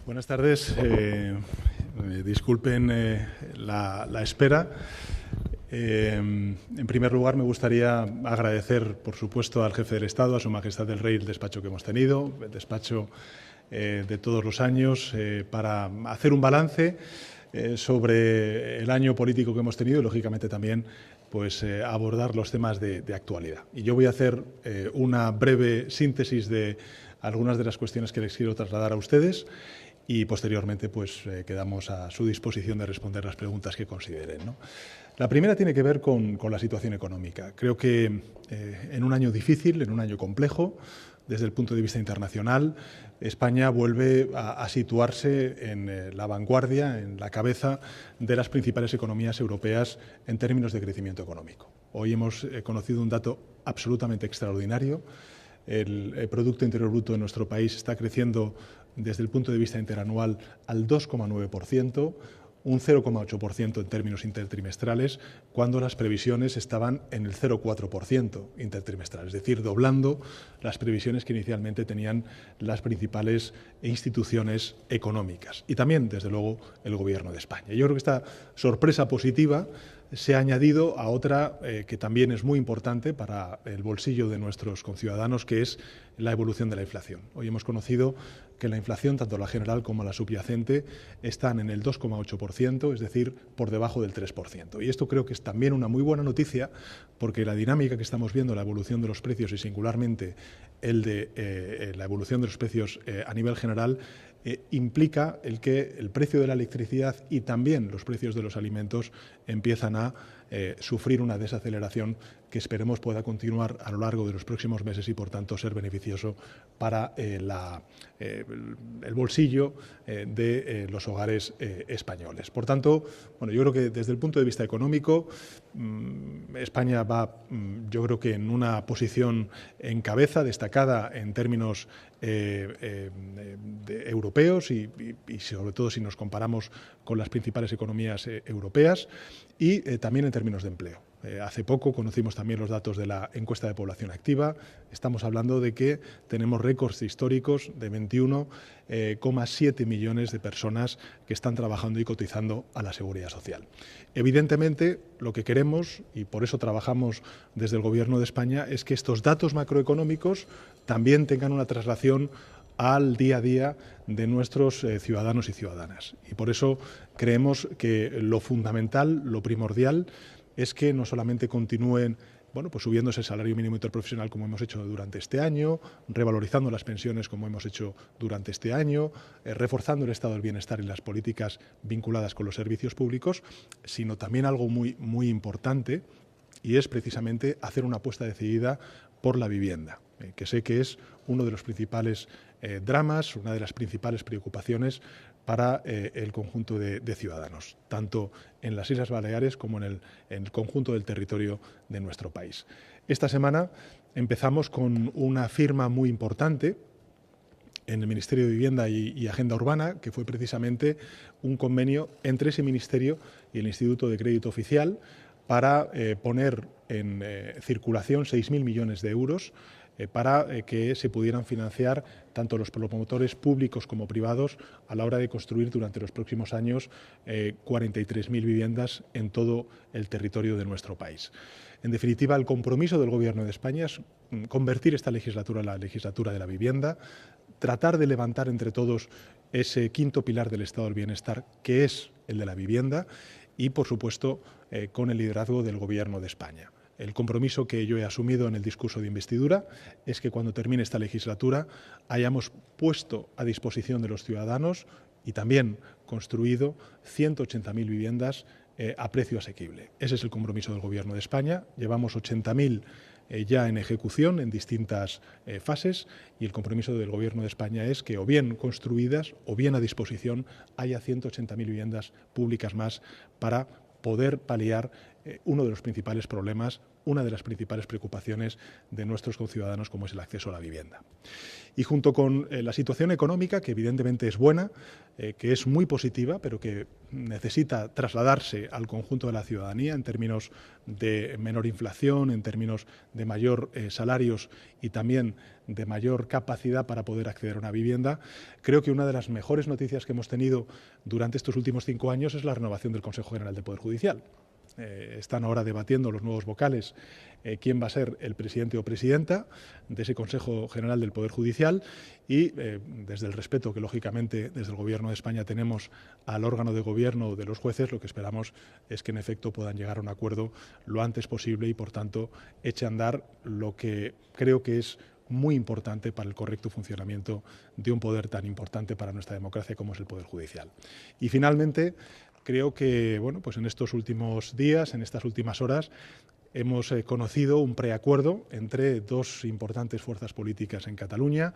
Buenas tardes. Disculpen la espera. En primer lugar, me gustaría agradecer, por supuesto, al jefe del Estado, a Su Majestad el Rey, el despacho que hemos tenido, el despacho de todos los años, para hacer un balance sobre el año político que hemos tenido y, lógicamente, también pues, abordar los temas de actualidad. Y yo voy a hacer una breve síntesis de algunas de las cuestiones que les quiero trasladar a ustedes y posteriormente pues, quedamos a su disposición de responder las preguntas que consideren, ¿no? La primera tiene que ver con la situación económica. Creo que en un año difícil, en un año complejo, desde el punto de vista internacional, España vuelve a situarse en la vanguardia, en la cabeza de las principales economías europeas en términos de crecimiento económico. Hoy hemos conocido un dato absolutamente extraordinario. El Producto Interior Bruto de nuestro país está creciendo desde el punto de vista interanual al 2,9%, un 0,8% en términos intertrimestrales, cuando las previsiones estaban en el 0,4% intertrimestral, es decir, doblando las previsiones que inicialmente tenían las principales instituciones económicas y también, desde luego, el Gobierno de España. Yo creo que esta sorpresa positiva se ha añadido a otra que también es muy importante para el bolsillo de nuestros conciudadanos, que es la evolución de la inflación. Hoy hemos conocido que la inflación, tanto la general como la subyacente, están en el 2,8%, es decir, por debajo del 3%. Y esto creo que es también una muy buena noticia, porque la dinámica que estamos viendo, la evolución de los precios y singularmente el de la evolución de los precios a nivel general, implica el que el precio de la electricidad y también los precios de los alimentos empiezan a sufrir una desaceleración que esperemos pueda continuar a lo largo de los próximos meses y, por tanto, ser beneficioso para el bolsillo de los hogares españoles. Por tanto, bueno, yo creo que desde el punto de vista económico, España va, yo creo que en una posición en cabeza, destacada en términos europeos y sobre todo si nos comparamos con las principales economías europeas y también en términos de empleo. Hace poco conocimos también los datos de la encuesta de población activa. Estamos hablando de que tenemos récords históricos de 21,7 millones de personas que están trabajando y cotizando a la Seguridad Social. Evidentemente, lo que queremos, y por eso trabajamos desde el Gobierno de España, es que estos datos macroeconómicos también tengan una traslación al día a día de nuestros ciudadanos y ciudadanas. Y por eso creemos que lo fundamental, lo primordial, es que no solamente continúen pues subiéndose el salario mínimo interprofesional como hemos hecho durante este año, revalorizando las pensiones como hemos hecho durante este año, reforzando el estado del bienestar y las políticas vinculadas con los servicios públicos, sino también algo muy importante, y es precisamente hacer una apuesta decidida por la vivienda, que sé que es uno de los principales dramas, una de las principales preocupaciones para el conjunto de ciudadanos, tanto en las Islas Baleares como en el conjunto del territorio de nuestro país. Esta semana empezamos con una firma muy importante en el Ministerio de Vivienda y Agenda Urbana, que fue precisamente un convenio entre ese ministerio y el Instituto de Crédito Oficial para poner en circulación 6.000 millones de euros para que se pudieran financiar tanto los promotores públicos como privados a la hora de construir durante los próximos años 43.000 viviendas en todo el territorio de nuestro país. En definitiva, el compromiso del Gobierno de España es convertir esta legislatura en la legislatura de la vivienda, tratar de levantar entre todos ese quinto pilar del estado del bienestar, que es el de la vivienda, y, por supuesto, con el liderazgo del Gobierno de España. El compromiso que yo he asumido en el discurso de investidura es que cuando termine esta legislatura hayamos puesto a disposición de los ciudadanos y también construido 180.000 viviendas a precio asequible. Ese es el compromiso del Gobierno de España. Llevamos 80.000 ya en ejecución en distintas fases, y el compromiso del Gobierno de España es que o bien construidas o bien a disposición haya 180.000 viviendas públicas más para poder paliar uno de los principales problemas, una de las principales preocupaciones de nuestros conciudadanos, como es el acceso a la vivienda. Y junto con la situación económica, que evidentemente es buena, que es muy positiva, pero que necesita trasladarse al conjunto de la ciudadanía en términos de menor inflación, en términos de mayor salarios y también de mayor capacidad para poder acceder a una vivienda, creo que una de las mejores noticias que hemos tenido durante estos últimos 5 años es la renovación del Consejo General del Poder Judicial. Están ahora debatiendo los nuevos vocales quién va a ser el presidente o presidenta de ese Consejo General del Poder Judicial y desde el respeto que lógicamente desde el Gobierno de España tenemos al órgano de gobierno de los jueces, lo que esperamos es que en efecto puedan llegar a un acuerdo lo antes posible y por tanto eche a andar lo que creo que es muy importante para el correcto funcionamiento de un poder tan importante para nuestra democracia como es el Poder Judicial. Y finalmente, creo que pues en estos últimos días, en estas últimas horas, hemos conocido un preacuerdo entre dos importantes fuerzas políticas en Cataluña,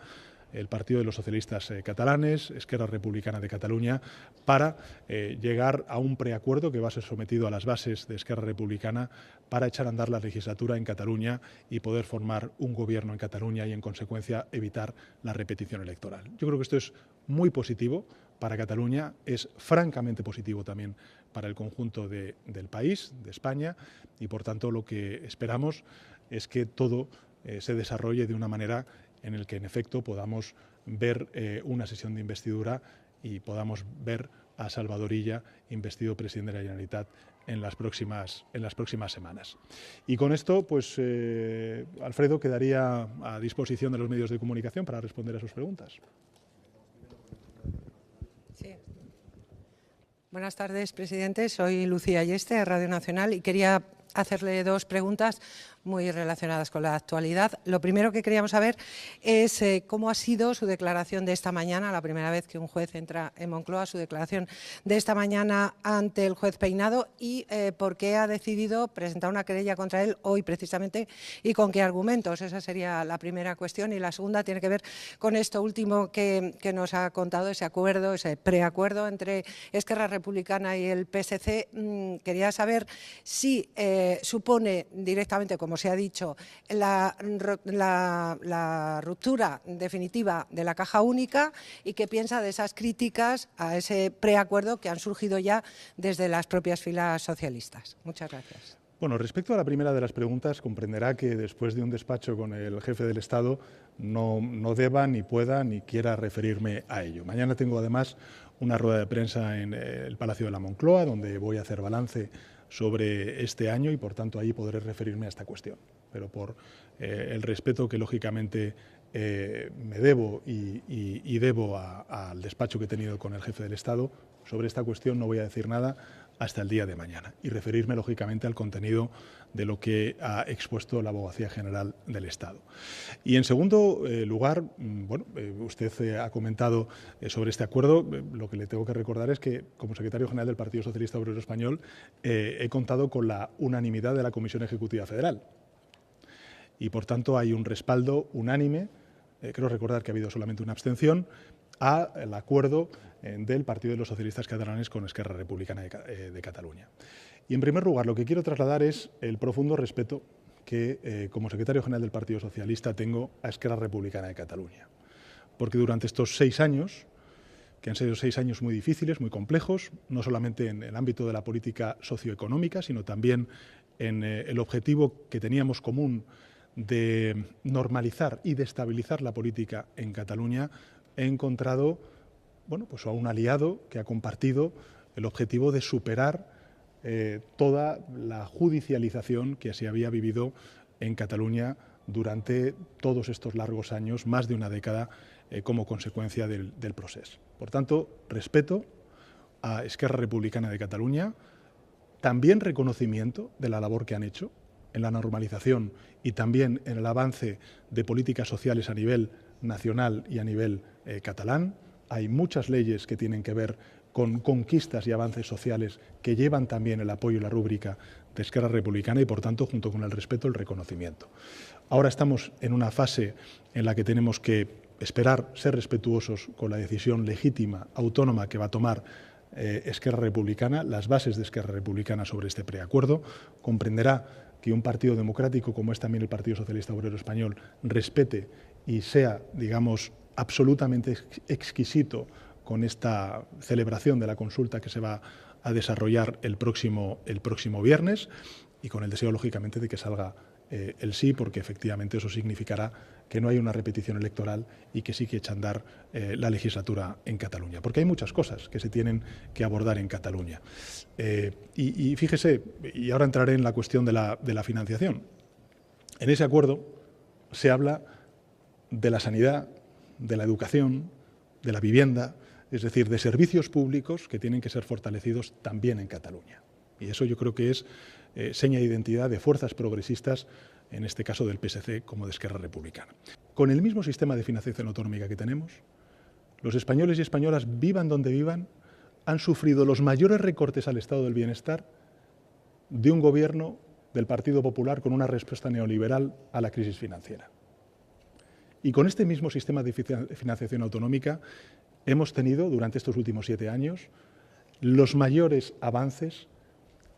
el Partido de los Socialistas Catalanes, Esquerra Republicana de Cataluña, para llegar a un preacuerdo que va a ser sometido a las bases de Esquerra Republicana para echar a andar la legislatura en Cataluña y poder formar un gobierno en Cataluña y, en consecuencia, evitar la repetición electoral. Yo creo que esto es muy positivo para Cataluña, es francamente positivo también para el conjunto del país, de España, y, por tanto, lo que esperamos es que todo se desarrolle de una manera en el que, en efecto, podamos ver una sesión de investidura y podamos ver a Salvador Illa investido presidente de la Generalitat en las próximas semanas. Y con esto, pues, Alfredo, quedaría a disposición de los medios de comunicación para responder a sus preguntas. Sí. Buenas tardes, presidente. Soy Lucía Ayeste, de Radio Nacional, y quería hacerle dos preguntas muy relacionadas con la actualidad. Lo primero que queríamos saber es cómo ha sido su declaración de esta mañana, la primera vez que un juez entra en Moncloa, su declaración de esta mañana ante el juez Peinado y por qué ha decidido presentar una querella contra él hoy precisamente y con qué argumentos. Esa sería la primera cuestión. Y la segunda tiene que ver con esto último que nos ha contado, ese acuerdo, ese preacuerdo entre Esquerra Republicana y el PSC. Quería saber si supone directamente, como se ha dicho, la ruptura definitiva de la caja única y qué piensa de esas críticas a ese preacuerdo que han surgido ya desde las propias filas socialistas. Muchas gracias. Bueno, respecto a la primera de las preguntas, comprenderá que después de un despacho con el jefe del Estado no deba, ni pueda, ni quiera referirme a ello. Mañana tengo además una rueda de prensa en el Palacio de la Moncloa, donde voy a hacer balance sobre este año y, por tanto, ahí podré referirme a esta cuestión. Pero por el respeto que, lógicamente, me debo y debo al despacho que he tenido con el jefe del Estado, sobre esta cuestión no voy a decir nada hasta el día de mañana y referirme, lógicamente, al contenido de lo que ha expuesto la Abogacía General del Estado. Y, en segundo lugar, usted ha comentado sobre este acuerdo. Lo que le tengo que recordar es que, como secretario general del Partido Socialista Obrero Español, he contado con la unanimidad de la Comisión Ejecutiva Federal. Y, por tanto, hay un respaldo unánime, creo recordar que ha habido solamente una abstención, al acuerdo del Partido de los Socialistas Catalanes con Esquerra Republicana de Cataluña. Y, en primer lugar, lo que quiero trasladar es el profundo respeto que, como secretario general del Partido Socialista, tengo a Esquerra Republicana de Cataluña. Porque durante estos 6 años, que han sido 6 años muy difíciles, muy complejos, no solamente en el ámbito de la política socioeconómica, sino también en el objetivo que teníamos común de normalizar y de estabilizar la política en Cataluña, he encontrado a un aliado que ha compartido el objetivo de superar toda la judicialización que se había vivido en Cataluña durante todos estos largos años, más de una década, como consecuencia del proceso. Por tanto, respeto a Esquerra Republicana de Cataluña, también reconocimiento de la labor que han hecho en la normalización y también en el avance de políticas sociales a nivel nacional y a nivel catalán. Hay muchas leyes que tienen que ver con conquistas y avances sociales que llevan también el apoyo y la rúbrica de Esquerra Republicana y, por tanto, junto con el respeto, el reconocimiento. Ahora estamos en una fase en la que tenemos que esperar ser respetuosos con la decisión legítima, autónoma que va a tomar Esquerra Republicana, las bases de Esquerra Republicana sobre este preacuerdo. Comprenderá que un partido democrático, como es también el Partido Socialista Obrero Español, respete y sea, digamos, absolutamente exquisito con esta celebración de la consulta que se va a desarrollar el próximo viernes, y con el deseo, lógicamente, de que salga el sí, porque efectivamente eso significará que no hay una repetición electoral y que sí que echa a andar la legislatura en Cataluña. Porque hay muchas cosas que se tienen que abordar en Cataluña. Y fíjese, y ahora entraré en la cuestión de la financiación. En ese acuerdo se habla de la sanidad, de la educación, de la vivienda, es decir, de servicios públicos que tienen que ser fortalecidos también en Cataluña. Y eso yo creo que es seña de identidad de fuerzas progresistas, en este caso del PSC como de Esquerra Republicana. Con el mismo sistema de financiación autonómica que tenemos, los españoles y españolas, vivan donde vivan, han sufrido los mayores recortes al estado del bienestar de un gobierno del Partido Popular con una respuesta neoliberal a la crisis financiera. Y con este mismo sistema de financiación autonómica hemos tenido, durante estos últimos 7 años, los mayores avances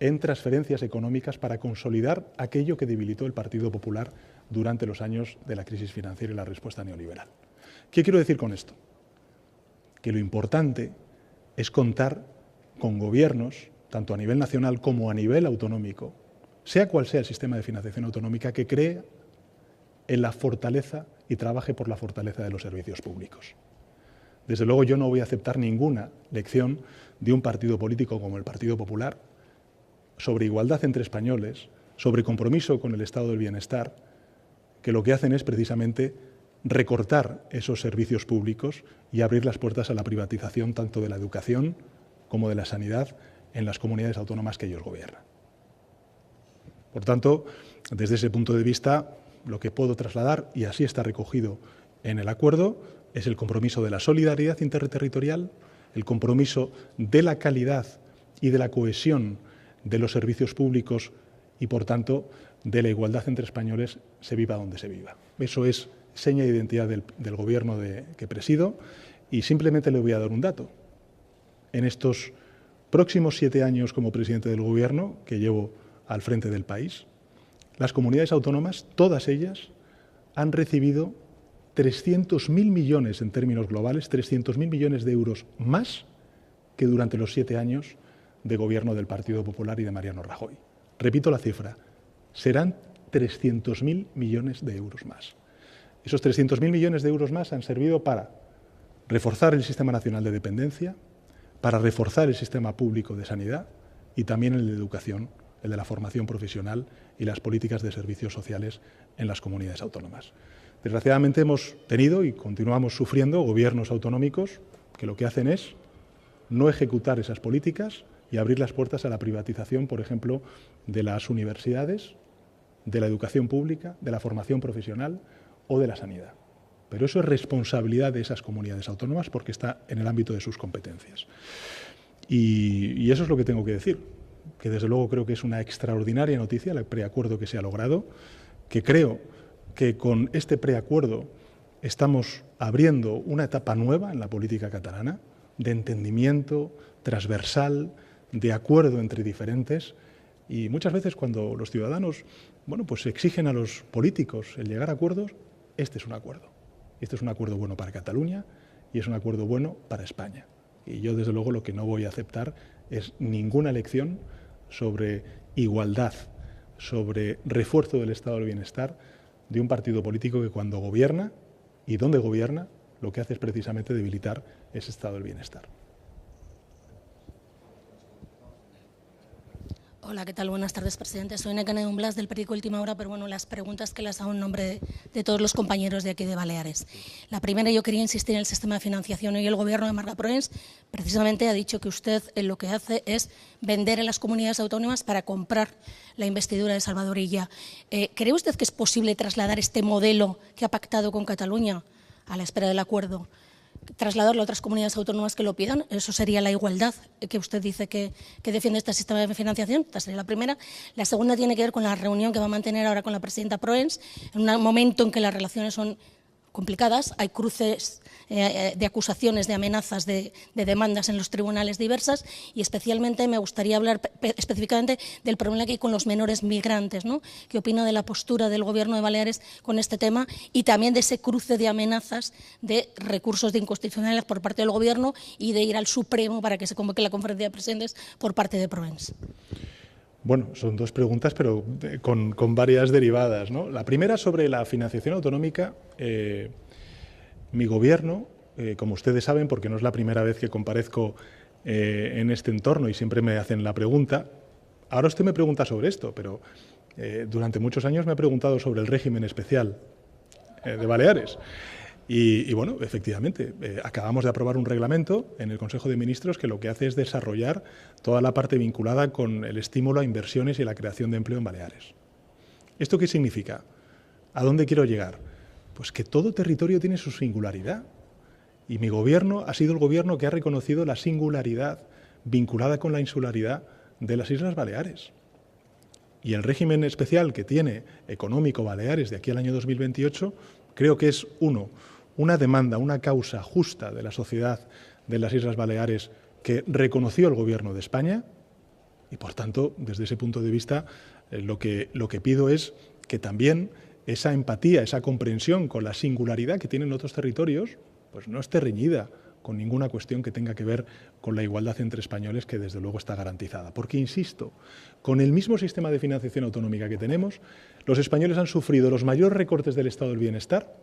en transferencias económicas para consolidar aquello que debilitó el Partido Popular durante los años de la crisis financiera y la respuesta neoliberal. ¿Qué quiero decir con esto? Que lo importante es contar con gobiernos, tanto a nivel nacional como a nivel autonómico, sea cual sea el sistema de financiación autonómica, que cree en la fortaleza y trabaje por la fortaleza de los servicios públicos. Desde luego yo no voy a aceptar ninguna lección de un partido político como el Partido Popular sobre igualdad entre españoles, sobre compromiso con el estado del bienestar, que lo que hacen es precisamente recortar esos servicios públicos y abrir las puertas a la privatización tanto de la educación como de la sanidad en las comunidades autónomas que ellos gobiernan. Por tanto, desde ese punto de vista, lo que puedo trasladar, y así está recogido en el acuerdo, es el compromiso de la solidaridad interterritorial, el compromiso de la calidad y de la cohesión de los servicios públicos y, por tanto, de la igualdad entre españoles, se viva donde se viva. Eso es seña de identidad del Gobierno que presido, y simplemente le voy a dar un dato. En estos próximos 7 años como presidente del Gobierno, que llevo al frente del país, las comunidades autónomas, todas ellas, han recibido 300.000 millones en términos globales, 300.000 millones de euros más que durante los 7 años de gobierno del Partido Popular y de Mariano Rajoy. Repito la cifra, serán 300.000 millones de euros más. Esos 300.000 millones de euros más han servido para reforzar el Sistema Nacional de Dependencia, para reforzar el sistema público de sanidad y también el de educación, el de la formación profesional y las políticas de servicios sociales en las comunidades autónomas. Desgraciadamente hemos tenido y continuamos sufriendo gobiernos autonómicos que lo que hacen es no ejecutar esas políticas y abrir las puertas a la privatización, por ejemplo, de las universidades, de la educación pública, de la formación profesional o de la sanidad. Pero eso es responsabilidad de esas comunidades autónomas porque está en el ámbito de sus competencias. Y eso es lo que tengo que decir, que desde luego creo que es una extraordinaria noticia el preacuerdo que se ha logrado, que creo que con este preacuerdo estamos abriendo una etapa nueva en la política catalana, de entendimiento transversal, de acuerdo entre diferentes, y muchas veces cuando los ciudadanos pues exigen a los políticos el llegar a acuerdos, este es un acuerdo. Este es un acuerdo bueno para Cataluña y es un acuerdo bueno para España. Y yo, desde luego, lo que no voy a aceptar es ninguna lección sobre igualdad, sobre refuerzo del estado del bienestar de un partido político que cuando gobierna y donde gobierna, lo que hace es precisamente debilitar ese estado del bienestar. Hola, ¿qué tal? Buenas tardes, presidente. Soy Nekane Blas del periódico Última Hora, pero bueno, las preguntas que las hago en nombre de todos los compañeros de aquí de Baleares. La primera, yo quería insistir en el sistema de financiación. Hoy el gobierno de Marga Proens precisamente ha dicho que usted lo que hace es vender en las comunidades autónomas para comprar la investidura de Salvador Illa. ¿Cree usted que es posible trasladar este modelo que ha pactado con Cataluña a la espera del acuerdo? Trasladarlo a otras comunidades autónomas que lo pidan, eso sería la igualdad que usted dice que defiende este sistema de financiación. Esta sería la primera. La segunda tiene que ver con la reunión que va a mantener ahora con la presidenta Proens, en un momento en que las relaciones son complicadas, hay cruces de acusaciones, de amenazas, de demandas en los tribunales diversas, y especialmente me gustaría hablar específicamente del problema que hay con los menores migrantes, ¿no? ¿Qué opina de la postura del Gobierno de Baleares con este tema y también de ese cruce de amenazas de recursos de inconstitucionalidad por parte del Gobierno y de ir al Supremo para que se convoque la conferencia de presidentes por parte de Proens? Bueno, son dos preguntas, pero con varias derivadas, ¿no? La primera sobre la financiación autonómica. Mi Gobierno, como ustedes saben, porque no es la primera vez que comparezco en este entorno y siempre me hacen la pregunta, ahora usted me pregunta sobre esto, pero durante muchos años me ha preguntado sobre el régimen especial de Baleares. Y bueno, efectivamente, acabamos de aprobar un reglamento en el Consejo de Ministros que lo que hace es desarrollar toda la parte vinculada con el estímulo a inversiones y la creación de empleo en Baleares. ¿Esto qué significa? ¿A dónde quiero llegar? Pues que todo territorio tiene su singularidad. Y mi Gobierno ha sido el Gobierno que ha reconocido la singularidad vinculada con la insularidad de las Islas Baleares. Y el régimen especial que tiene económico Baleares de aquí al año 2028 creo que es una demanda, una causa justa de la sociedad de las Islas Baleares que reconoció el Gobierno de España y, por tanto, desde ese punto de vista, lo que pido es que también esa empatía, esa comprensión con la singularidad que tienen otros territorios, pues no esté reñida con ninguna cuestión que tenga que ver con la igualdad entre españoles, que desde luego está garantizada. Porque, insisto, con el mismo sistema de financiación autonómica que tenemos, los españoles han sufrido los mayores recortes del estado del bienestar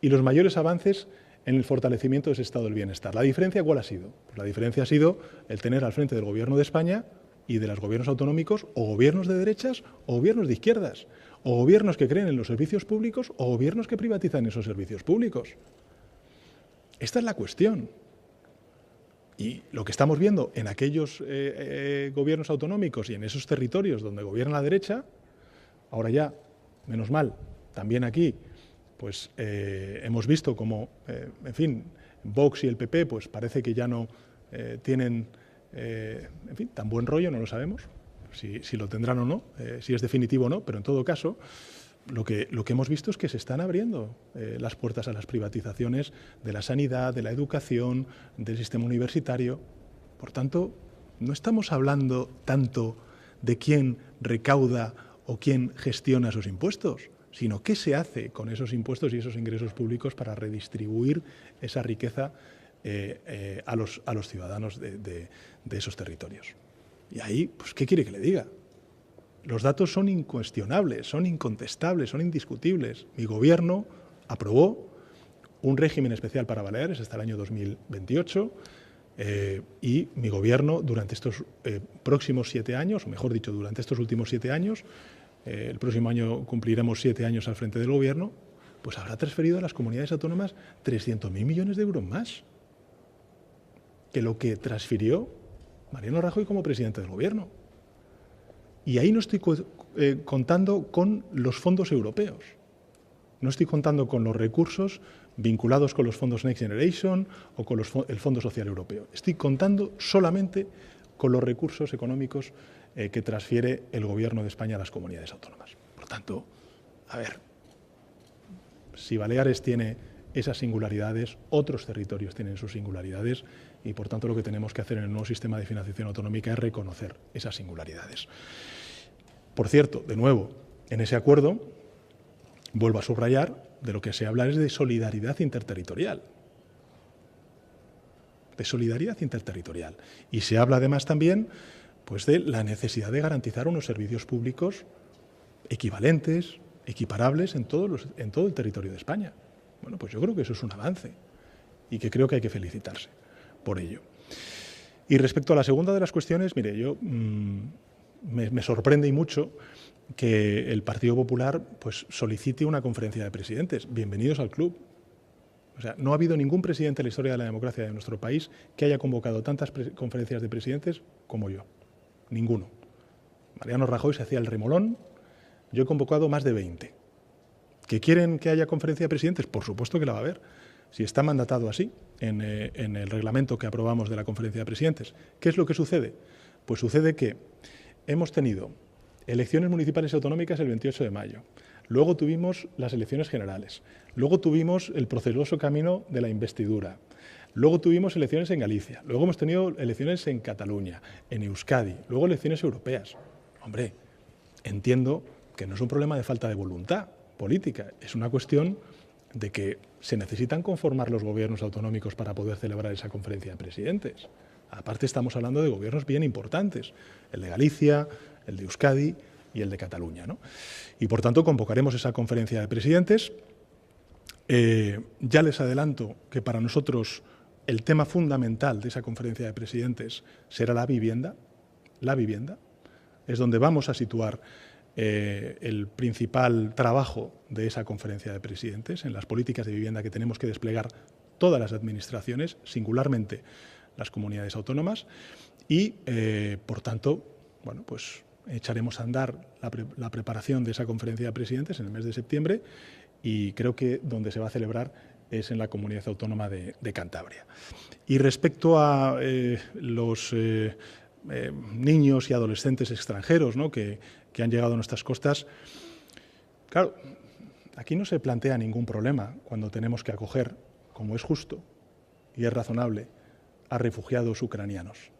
y los mayores avances en el fortalecimiento de ese estado del bienestar. ¿La diferencia cuál ha sido? Pues la diferencia ha sido el tener al frente del Gobierno de España y de los gobiernos autonómicos o gobiernos de derechas o gobiernos de izquierdas, o gobiernos que creen en los servicios públicos o gobiernos que privatizan esos servicios públicos. Esta es la cuestión. Y lo que estamos viendo en aquellos gobiernos autonómicos y en esos territorios donde gobierna la derecha, ahora ya, menos mal, también aquí, pues hemos visto como, en fin, Vox y el PP, pues parece que ya no tienen, en fin, tan buen rollo, no lo sabemos, si lo tendrán o no, si es definitivo o no, pero en todo caso, lo que hemos visto es que se están abriendo las puertas a las privatizaciones de la sanidad, de la educación, del sistema universitario. Por tanto, no estamos hablando tanto de quién recauda o quién gestiona esos impuestos, sino qué se hace con esos impuestos y esos ingresos públicos para redistribuir esa riqueza a los ciudadanos de esos territorios. Y ahí, pues, ¿qué quiere que le diga? Los datos son incuestionables, son incontestables, son indiscutibles. Mi Gobierno aprobó un régimen especial para Baleares hasta el año 2028 y mi Gobierno durante estos próximos 7 años, o mejor dicho, durante estos últimos 7 años, el próximo año cumpliremos 7 años al frente del Gobierno, pues habrá transferido a las comunidades autónomas 300.000 millones de euros más que lo que transfirió Mariano Rajoy como presidente del Gobierno. Y ahí no estoy contando con los fondos europeos, no estoy contando con los recursos vinculados con los fondos Next Generation o con el Fondo Social Europeo. Estoy contando solamente con los recursos económicos que transfiere el Gobierno de España a las comunidades autónomas. Por tanto, a ver, si Baleares tiene esas singularidades, otros territorios tienen sus singularidades y, por tanto, lo que tenemos que hacer en el nuevo sistema de financiación autonómica es reconocer esas singularidades. Por cierto, de nuevo, en ese acuerdo, vuelvo a subrayar, de lo que se habla es de solidaridad interterritorial. De solidaridad interterritorial. Y se habla además también, pues, de la necesidad de garantizar unos servicios públicos equivalentes, equiparables en todo el territorio de España. Bueno, pues yo creo que eso es un avance y que creo que hay que felicitarse por ello. Y respecto a la segunda de las cuestiones, mire, yo me sorprende y mucho que el Partido Popular, pues, solicite una conferencia de presidentes. Bienvenidos al club. O sea, no ha habido ningún presidente en la historia de la democracia de nuestro país que haya convocado tantas conferencias de presidentes como yo. Ninguno. Mariano Rajoy se hacía el remolón. Yo he convocado más de 20. ¿Que quieren que haya conferencia de presidentes? Por supuesto que la va a haber. Si está mandatado así en el reglamento que aprobamos de la conferencia de presidentes. ¿Qué es lo que sucede? Pues sucede que hemos tenido elecciones municipales y autonómicas el 28 de mayo. luego tuvimos las elecciones generales, luego tuvimos el proceloso camino de la investidura, luego tuvimos elecciones en Galicia, luego hemos tenido elecciones en Cataluña, en Euskadi, luego elecciones europeas. Hombre, entiendo que no es un problema de falta de voluntad política, es una cuestión de que se necesitan conformar los gobiernos autonómicos para poder celebrar esa conferencia de presidentes. Aparte estamos hablando de gobiernos bien importantes, el de Galicia, el de Euskadi y el de Cataluña, ¿no? Y por tanto convocaremos esa conferencia de presidentes. Ya les adelanto que para nosotros el tema fundamental de esa conferencia de presidentes será la vivienda. La vivienda es donde vamos a situar el principal trabajo de esa conferencia de presidentes, en las políticas de vivienda que tenemos que desplegar todas las administraciones, singularmente las comunidades autónomas, y, por tanto, bueno, pues echaremos a andar la preparación de esa conferencia de presidentes en el mes de septiembre, y creo que donde se va a celebrar es en la comunidad autónoma de Cantabria. Y respecto a los niños y adolescentes extranjeros, ¿no?, que han llegado a nuestras costas, claro, aquí no se plantea ningún problema cuando tenemos que acoger, como es justo y es razonable, a refugiados ucranianos.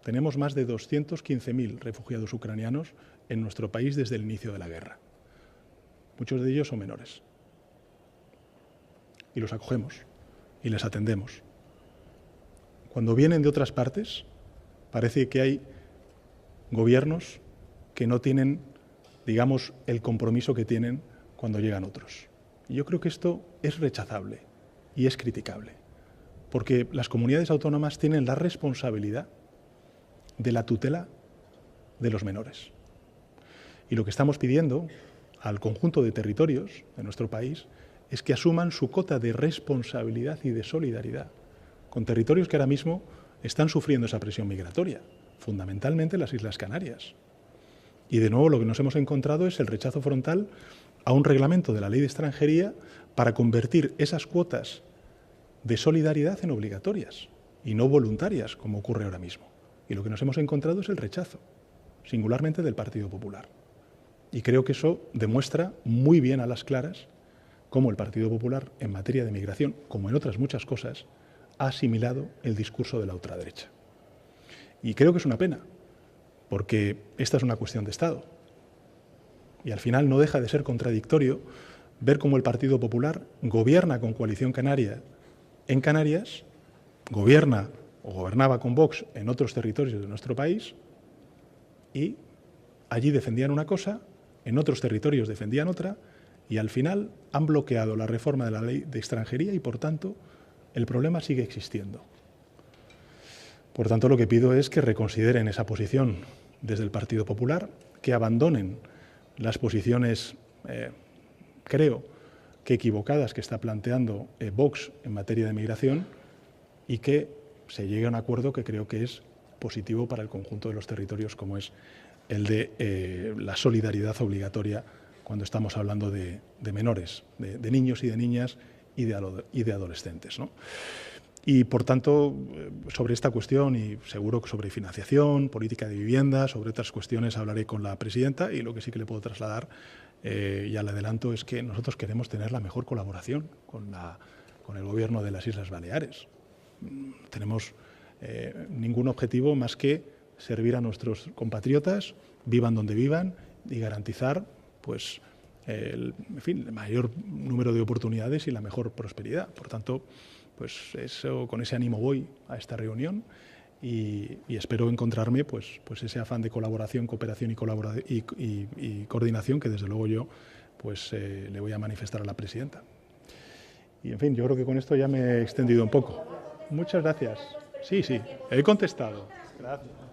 Tenemos más de 215.000 refugiados ucranianos en nuestro país desde el inicio de la guerra. Muchos de ellos son menores. Y los acogemos y les atendemos. Cuando vienen de otras partes, parece que hay gobiernos que no tienen, digamos, el compromiso que tienen cuando llegan otros. Y yo creo que esto es rechazable y es criticable, porque las comunidades autónomas tienen la responsabilidad de la tutela de los menores. Y lo que estamos pidiendo al conjunto de territorios de nuestro país es que asuman su cota de responsabilidad y de solidaridad con territorios que ahora mismo están sufriendo esa presión migratoria, fundamentalmente las Islas Canarias. Y de nuevo lo que nos hemos encontrado es el rechazo frontal a un reglamento de la Ley de Extranjería para convertir esas cuotas de solidaridad en obligatorias y no voluntarias, como ocurre ahora mismo. Y lo que nos hemos encontrado es el rechazo, singularmente del Partido Popular. Y creo que eso demuestra muy bien a las claras cómo el Partido Popular, en materia de migración, como en otras muchas cosas, ha asimilado el discurso de la ultraderecha. Y creo que es una pena, porque esta es una cuestión de Estado. Y al final no deja de ser contradictorio ver cómo el Partido Popular gobierna con Coalición Canaria en Canarias, gobierna o gobernaba con Vox en otros territorios de nuestro país, y allí defendían una cosa, en otros territorios defendían otra, y al final han bloqueado la reforma de la Ley de Extranjería y, por tanto, el problema sigue existiendo. Por tanto, lo que pido es que reconsideren esa posición desde el Partido Popular, que abandonen las posiciones, creo que equivocadas, que está planteando Vox en materia de migración, y que se llegue a un acuerdo que creo que es positivo para el conjunto de los territorios, como es el de la solidaridad obligatoria cuando estamos hablando de menores, de niños y de niñas y de adolescentes, ¿no? Y, por tanto, sobre esta cuestión, y seguro que sobre financiación, política de vivienda, sobre otras cuestiones hablaré con la presidenta, y lo que sí que le puedo trasladar, ya le adelanto, es que nosotros queremos tener la mejor colaboración con el Gobierno de las Islas Baleares. Tenemos ningún objetivo más que servir a nuestros compatriotas, vivan donde vivan, y garantizar, pues, el mayor número de oportunidades y la mejor prosperidad. Por tanto, pues con ese ánimo voy a esta reunión, y espero encontrarme pues ese afán de colaboración, cooperación y coordinación que desde luego yo pues le voy a manifestar a la presidenta. Y, en fin, yo creo que con esto ya me he extendido un poco. Muchas gracias. Sí, he contestado. Gracias.